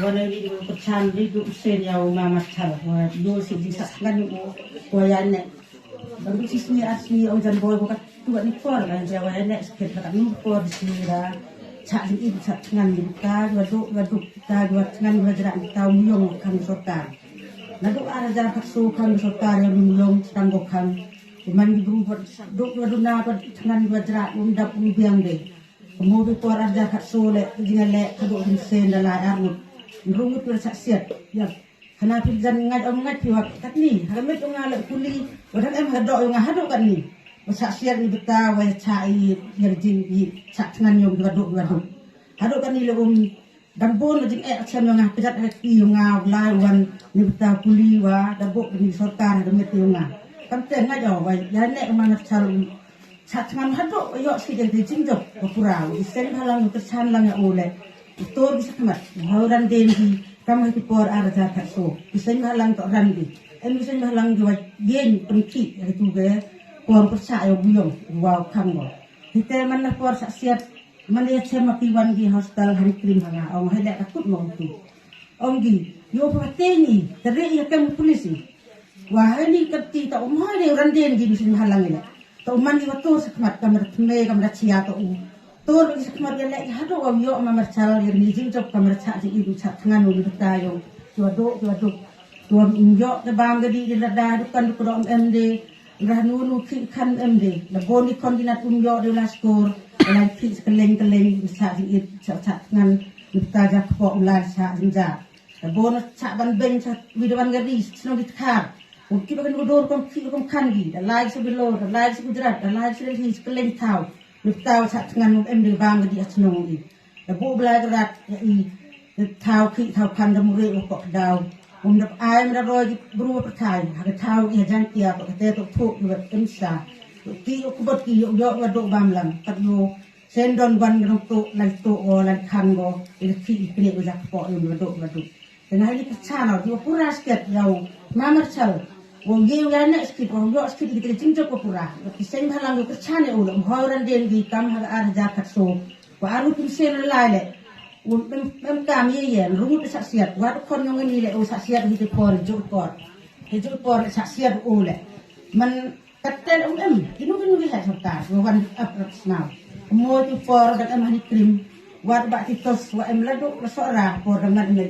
Wana ni ko chan di du sen ya mama chal wa do si di sak ngan ko ya ne baru sisni asli o jan boy ko tu ni for kan ja wa ne sket ka ni for di ra cha di in cha ngan di ka wa du ka wa ngan wa jra ta muyong kan sorkar na do ara jar ka so kan sorkar ya muyong tanggo kan man di bru do wa do na ko ngan wa jra dap biang de mo bi for ara jar ka so le jingale ka do sen da la arut rungut bersaksiat ya karena pijan ngad ngat piwak kat ni hamet ngale kuli wadak em hado hado kan ni bersaksiat ni beta wa chai yerjing di sak ngan yong wadu hado kan ni le dambon jing action ngah pijat hati ngah lai wan ni beta kuli wa dabok ni sorkar hamet ngah kam te ngad wa ya ne manat chal sak ngan hado yo si jing jok pura isen halang tersan lang ya ole Itor bisa kemat, hauran dengi, kamu itu por arja kaso, bisa halang tok randi, bisa halang jual yen pengki, itu ke por percaya buyong, wow kamu. Kita mana por saksiat, mana ya cema piwan di hostel hari krim hanga, orang hendak takut mau tu. Orang di, yo perhatian terik ya kamu polisi. Wah ini kerti tak umah ni orang dengi bisa halang ini. Tak umah ni waktu sekemat kamera tme kamera cia tak Tur bisa kemudian lagi hado orang yo mamar cal yang nijing job kamar cak di ibu cak tangan ulu tayo dua injo de bangga di lada dukan du kodom MD dah nunu ki kan MD la boni kondinat yo de laskor lan ki keleng bisa di cak tangan du taja ko ular cak jinja la bon cak ban ben cak widawan gadi sino ditkar ki bagan udor kom ki kom kan di da lai sebelo da lai sebudrat da lai sebeli keleng tau Tahu saat dengan di bang di atas nungi, lebu belajar rat i tahu ki tahu kan demuri ukok daw, dap ayam dah roy berubah percaya, ada tahu ia jantia kok kata tu tu buat emsa, ki ukubot ki yo waduk bamlang, tak yo sendon wan gerung tu lan tu o lan kango, ini ki pilih ujak kok yo waduk. Dengan ini kecana di pura sikit jauh, mamar cal. Wong giu ya nek skip wong yo skip di cinco ko pura kiseng halang ko chane ulo horan den gi kam ha ar jakat so wa aru pun sen laile wong mem kam ye rungut saksiat wa kon ngong ni le o saksiat hi te por jo por saksiat ole man katen inu gi ha sorta wan approach now mo tu por da am hani krim wa ba ti tos wa em ladu sora por da man ne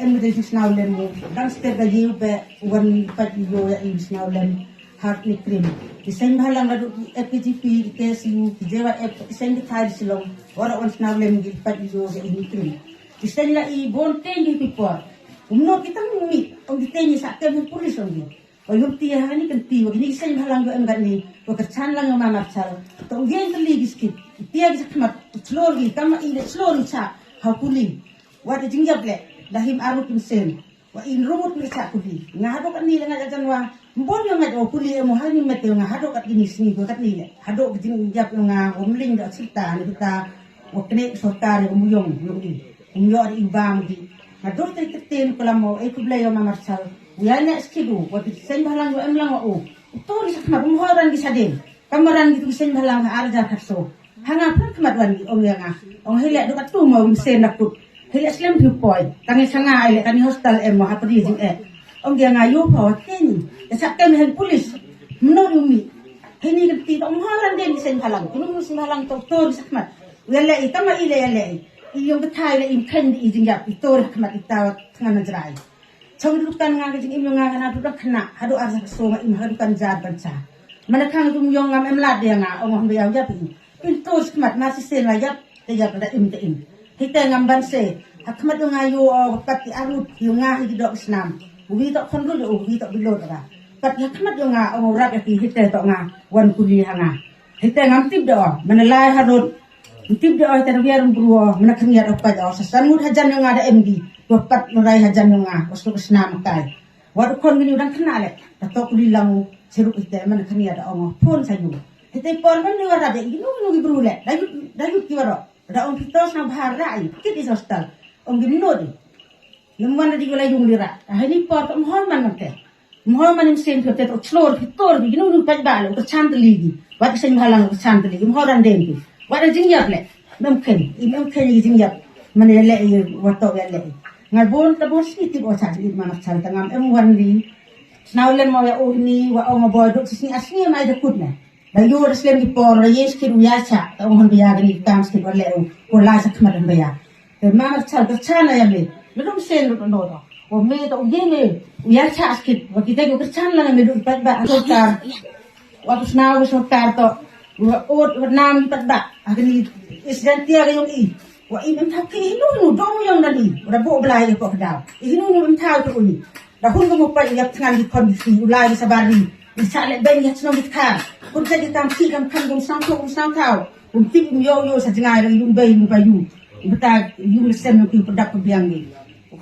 Emre snaulen mo gangster ga be wan pat yo ya snaulen hart ni krim isen halang ladu FPGP TSU jewa isen di thai silong ora on snaulen gi pat yo ya krim isen la I bonte ni pipor umno kita mi on di teni sa ke polis on gi o yupti ha ni kan ti wa ni isen halang go engan ni ko kerchan lang ma marchal to gen tli giskit tiag sakmat slor gi kama I slor cha ha kuli wa de jingjable lahim arut sen wa in rumut ni sa kuli ngado kan ni nga jajan wa mbon yo ngado kuli mo hani mete nga hado kat ini sini ko kat ni le hado jing jap nga omling da sita ni kita wa kene sorkar umyong ni umyo di ibang di hado te ten kala mo e kublay yo mamarchal ya na skidu wa sen balang yo emlang o to ni sakma umhoran gi sadin kamaran gitu sen balang arja kaso hanga pun kematwan gi ong nga ong hele do kat tu mo sen nakut Heli aslam viewpoint, tangi sanga ile kani hostel mo hapri jing Ong dia ngayu po teni. Sak kami hen polis. Menurumi. Hini ti tong halan den sen halang. Kuno sen halang to sakmat. Wala itama ile ile. Iyong betai le im ken di jing yap itor sakmat itaw tangan jrai. Chong dukan nga jing im nga kana dudak khna hadu arsa so ma im hadu kan jar bansa. Manakang tum yong ngam em lat dia nga ong biaw yap. Pinto sakmat masih sen la yap te yap da im te im. Kita ngamban se akmat yung ayo kat arut yung nga hidok Islam ubi tok konro yo ubi tok bilo ta kat akmat yung nga rat ki hite tok nga wan kuli hanga hite ngamtib do menelai harut tib do ta biar bruo menakhiat apa do sasanmut hajan yung nga da MD wapat nurai hajan yung nga wasu Islam kai wad kon gini udang kenal ta tok kuli lang seruk hite menakhiat da ong pon sayu hite por men ni wara de ginu gibrule dayut kiwaro da on pitos na baharai kit is hostel on ginodi lemwan di gulay yung lira ahini por to mohon man im sen to to slor pitor di ginu pa balo to chandli wat sen halang chandli mohoran den wat jingyap le mem ken jingyap mana le wato ya le ngal bon ta bon siti bo sa di mana chal tangam wan di snaulen mo ya uni wa o mo boy do sini asni mai da kutna da yo reslen di por yes ki ya cha ta on biya gani tam ski wale o la sa khmar biya te mana chal ta chana ya me dum sen do no do o me to gene ya cha ski wa kita go kerchan la me do pat ba so ta wa snaw so ta to o nam pat ba agni isdan ti ga yung i wa imam thap ki nu dong yang nani ra bo blai ko daw inu nu am thau to ni da hun ko mo pa yak ngal di kondisi ulai di sabari di sale ben ya tno mit kha kun sa di tam ki kam kan gum sang to sang thau kun ti yo sa jingai ra yum bei mu pa yu bata yum sem no ki product ko biang ni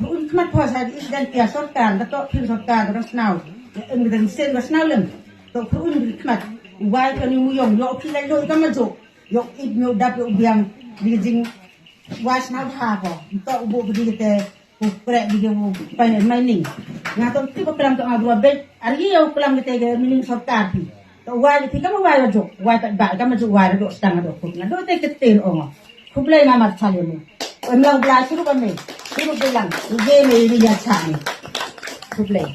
kun kmat pho sa di isdan ti sot kan da to phil sot kan da snaw eng den sen da snaw lem to kun kmat wai ko ni mu yong yo pi lai lo ka ma jo yo ib no dap yo biang di jing was now have to ubo di te upre di mo pa mai ning nga to ti ko pelam to agro be ari yo pelam te ge mining sarkar ti to wa ti ka wa jo wa ta ba ka ma jo wa do stang do ko na do te ke te o ngo kuplay na mar chale mo em lang bla suru ka me suru be lang ge me ri ya cha ni kuplay